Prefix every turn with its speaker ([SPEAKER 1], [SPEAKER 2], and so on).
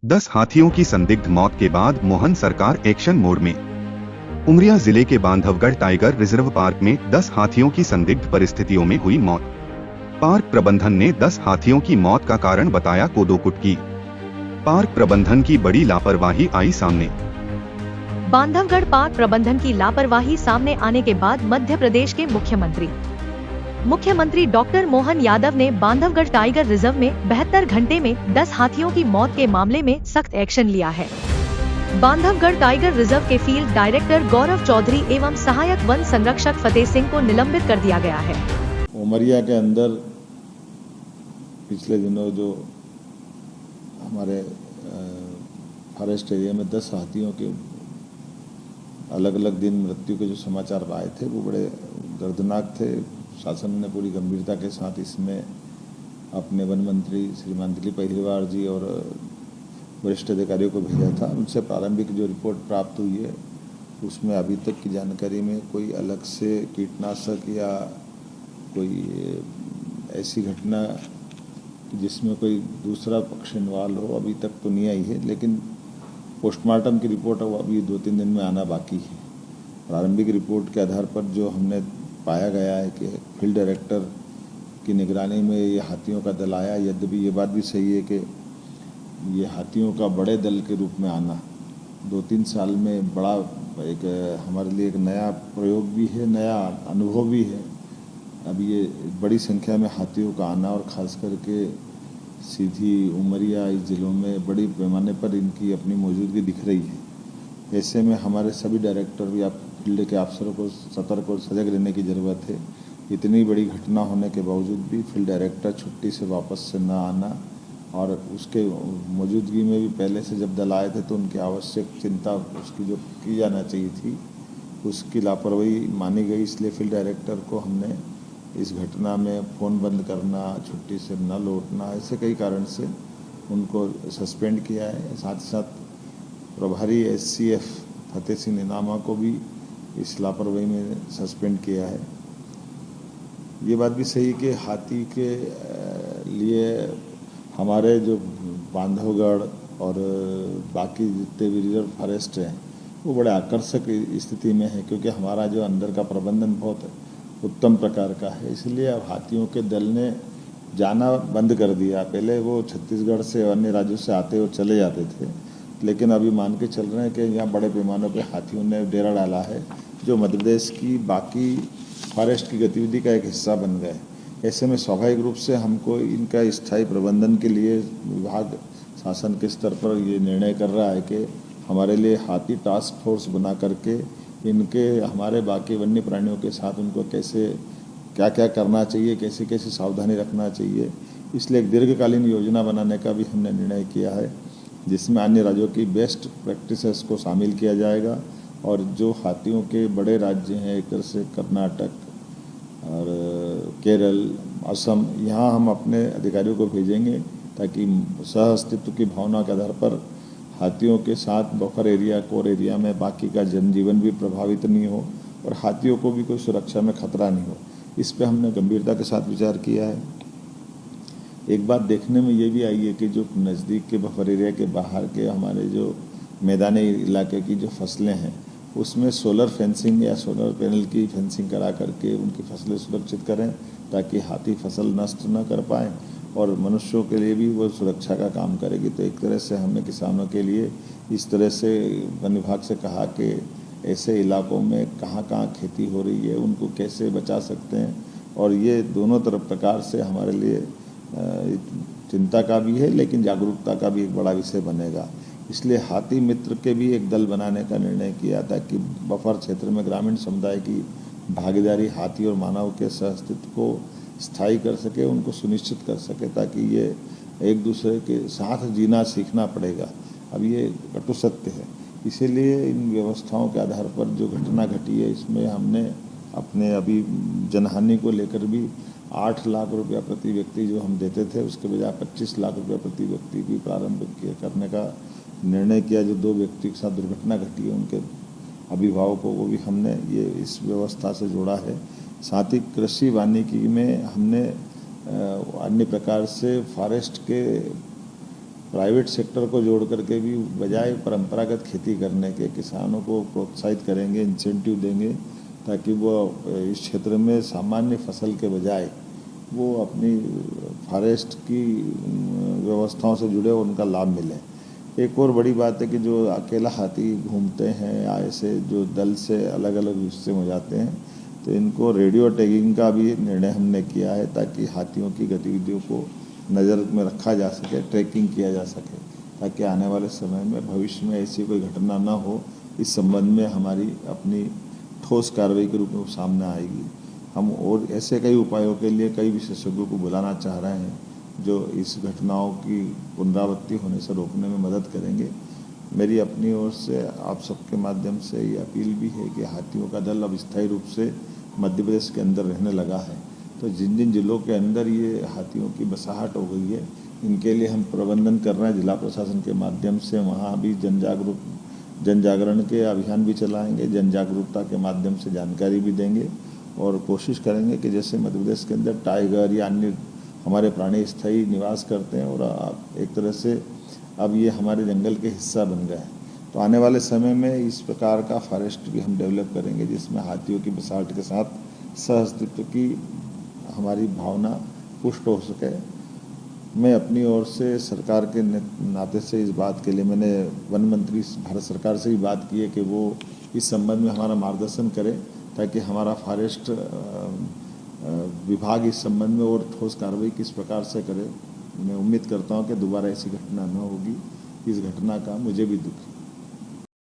[SPEAKER 1] 10 हाथियों की संदिग्ध मौत के बाद मोहन सरकार एक्शन मोड में। उमरिया जिले के बांधवगढ़ टाइगर रिजर्व पार्क में 10 हाथियों की संदिग्ध परिस्थितियों में हुई मौत। पार्क प्रबंधन ने 10 हाथियों की मौत का कारण बताया कोदोकुटकी। पार्क प्रबंधन की बड़ी लापरवाही आई सामने।
[SPEAKER 2] बांधवगढ़ पार्क प्रबंधन की लापरवाही सामने आने के बाद मध्य प्रदेश के मुख्यमंत्री डॉक्टर मोहन यादव ने बांधवगढ़ टाइगर रिजर्व में 72 घंटे में 10 हाथियों की मौत के मामले में सख्त एक्शन लिया है। बांधवगढ़ टाइगर रिजर्व के फील्ड डायरेक्टर गौरव चौधरी एवं सहायक वन संरक्षक फतेह सिंह को निलंबित कर दिया गया है।
[SPEAKER 3] उमरिया के अंदर पिछले दिनों जो हमारे फॉरेस्ट एरिया में 10 हाथियों के अलग अलग दिन मृत्यु के जो समाचार आए थे वो बड़े दर्दनाक थे। शासन ने पूरी गंभीरता के साथ इसमें अपने वन मंत्री श्रीमान दिलीप अहिरवार जी और वरिष्ठ अधिकारियों को भेजा था। उनसे प्रारंभिक जो रिपोर्ट प्राप्त हुई है उसमें अभी तक की जानकारी में कोई अलग से कीटनाशक या कोई ऐसी घटना जिसमें कोई दूसरा पक्ष इन्वॉल्व हो अभी तक तो नहीं आई है, लेकिन पोस्टमार्टम की रिपोर्ट अभी 2-3 दिन में आना बाकी है। प्रारंभिक रिपोर्ट के आधार पर जो हमने पाया गया है कि फील्ड डायरेक्टर की निगरानी में ये हाथियों का दल आया। यद्यपि ये बात भी सही है कि ये हाथियों का बड़े दल के रूप में आना 2-3 साल में बड़ा एक हमारे लिए एक नया प्रयोग भी है, नया अनुभव भी है। अब ये बड़ी संख्या में हाथियों का आना और ख़ास करके सीधी उमरिया इस जिलों में बड़ी पैमाने पर इनकी अपनी मौजूदगी दिख रही है। ऐसे में हमारे सभी डायरेक्टर या फील्ड के अफसरों को सतर्क और सजग रहने की ज़रूरत है। इतनी बड़ी घटना होने के बावजूद भी फील्ड डायरेक्टर छुट्टी से वापस से न आना और उसके मौजूदगी में भी पहले से जब दल आए थे तो उनकी आवश्यक चिंता उसकी जो की जाना चाहिए थी उसकी लापरवाही मानी गई। इसलिए फील्ड डायरेक्टर को हमने इस घटना में फ़ोन बंद करना, छुट्टी से न लौटना, ऐसे कई कारण से उनको सस्पेंड किया है। साथ ही साथ प्रभारी SCF फतेह सिंह नीनामा को भी इस लापरवाही में सस्पेंड किया है। ये बात भी सही कि हाथी के लिए हमारे जो बांधवगढ़ और बाकी जितने भी रिजर्व फॉरेस्ट हैं वो बड़े आकर्षक स्थिति में है, क्योंकि हमारा जो अंदर का प्रबंधन बहुत उत्तम प्रकार का है। इसलिए अब हाथियों के दल ने जाना बंद कर दिया। पहले वो छत्तीसगढ़ से और अन्य राज्यों से आते और चले जाते थे, लेकिन अभी मान के चल रहे हैं कि यहाँ बड़े पैमाने पर हाथियों ने डेरा डाला है जो मध्य प्रदेश की बाकी फॉरेस्ट की गतिविधि का एक हिस्सा बन गए। ऐसे में स्वाभाविक रूप से हमको इनका स्थायी प्रबंधन के लिए विभाग शासन के स्तर पर ये निर्णय कर रहा है कि हमारे लिए हाथी टास्क फोर्स बना करके इनके हमारे बाकी वन्य प्राणियों के साथ उनको कैसे क्या क्या करना चाहिए, कैसे कैसे सावधानी रखना चाहिए, इसलिए एक दीर्घकालीन योजना बनाने का भी हमने निर्णय किया है, जिसमें अन्य राज्यों की बेस्ट प्रैक्टिसेस को शामिल किया जाएगा। और जो हाथियों के बड़े राज्य हैं एक तरह से कर्नाटक और केरल, असम, यहाँ हम अपने अधिकारियों को भेजेंगे ताकि सह अस्तित्व की भावना के आधार पर हाथियों के साथ बफर एरिया, कोर एरिया में बाकी का जनजीवन भी प्रभावित नहीं हो और हाथियों को भी कोई सुरक्षा में खतरा नहीं हो। इस पे हमने गंभीरता के साथ विचार किया है। एक बात देखने में ये भी आई है कि जो नज़दीक के बफर एरिया के बाहर के हमारे जो मैदानी इलाके की जो फसलें हैं उसमें सोलर फेंसिंग या सोलर पैनल की फेंसिंग करा करके उनकी फसलें सुरक्षित करें ताकि हाथी फसल नष्ट न कर पाएँ और मनुष्यों के लिए भी वो सुरक्षा का काम करेगी। तो एक तरह से हमने किसानों के लिए इस तरह से वन विभाग से कहा कि ऐसे इलाकों में कहाँ कहाँ खेती हो रही है उनको कैसे बचा सकते हैं, और ये दोनों तरफ प्रकार से हमारे लिए चिंता का भी है लेकिन जागरूकता का भी एक बड़ा विषय बनेगा। इसलिए हाथी मित्र के भी एक दल बनाने का निर्णय किया ताकि बफर क्षेत्र में ग्रामीण समुदाय की भागीदारी हाथी और मानव के सहअस्तित्व को स्थायी कर सके, उनको सुनिश्चित कर सके ताकि ये एक दूसरे के साथ जीना सीखना पड़ेगा। अब ये कटु सत्य है। इसीलिए इन व्यवस्थाओं के आधार पर जो घटना घटी है इसमें हमने अपने अभी जनहानि को लेकर भी 8 लाख रुपया प्रति व्यक्ति जो हम देते थे उसके बजाय 25 लाख रुपया प्रति व्यक्ति भी प्रारंभ करने का निर्णय किया। जो 2 व्यक्ति के साथ दुर्घटना घटी है उनके अभिभावकों को भी हमने ये इस व्यवस्था से जोड़ा है। साथ ही कृषि वानिकी में हमने अन्य प्रकार से फॉरेस्ट के प्राइवेट सेक्टर को जोड़ करके भी बजाय परंपरागत खेती करने के किसानों को प्रोत्साहित करेंगे, इंसेंटिव देंगे, ताकि वो इस क्षेत्र में सामान्य फसल के बजाय वो अपनी फॉरेस्ट की व्यवस्थाओं से जुड़े और उनका लाभ मिले। एक और बड़ी बात है कि जो अकेला हाथी घूमते हैं या ऐसे जो दल से अलग अलग हिस्से हो जाते हैं, तो इनको रेडियो टैगिंग का भी निर्णय हमने किया है, ताकि हाथियों की गतिविधियों को नज़र में रखा जा सके, ट्रैकिंग किया जा सके, ताकि आने वाले समय में भविष्य में ऐसी कोई घटना ना हो। इस संबंध में हमारी अपनी ठोस कार्रवाई के रूप में सामने आएगी। हम और ऐसे कई उपायों के लिए कई विशेषज्ञों को बुलाना चाह रहे हैं जो इस घटनाओं की पुनरावृत्ति होने से रोकने में मदद करेंगे। मेरी अपनी ओर से आप सबके माध्यम से ये अपील भी है कि हाथियों का दल अब स्थायी रूप से मध्य प्रदेश के अंदर रहने लगा है, तो जिन जिन जिलों के अंदर ये हाथियों की बसाहट हो गई है, इनके लिए हम प्रबंधन कर रहे हैं। जिला प्रशासन के माध्यम से वहाँ भी जन जागरण के अभियान भी चलाएंगे, जन जागरूकता के माध्यम से जानकारी भी देंगे और कोशिश करेंगे कि जैसे मध्य प्रदेश के अंदर टाइगर या अन्य हमारे प्राणी स्थायी निवास करते हैं और एक तरह से अब ये हमारे जंगल के हिस्सा बन गए हैं, तो आने वाले समय में इस प्रकार का फॉरेस्ट भी हम डेवलप करेंगे जिसमें हाथियों की बसाहट के साथ सहअस्तित्व की हमारी भावना पुष्ट हो सके। मैं अपनी ओर से सरकार के नाते से इस बात के लिए मैंने वन मंत्री भारत सरकार से भी बात की है कि वो इस संबंध में हमारा मार्गदर्शन करें, ताकि हमारा फॉरेस्ट विभाग इस संबंध में और ठोस कार्रवाई किस प्रकार से करे। मैं उम्मीद करता हूं कि दोबारा ऐसी घटना न होगी। इस घटना का मुझे भी दुख है।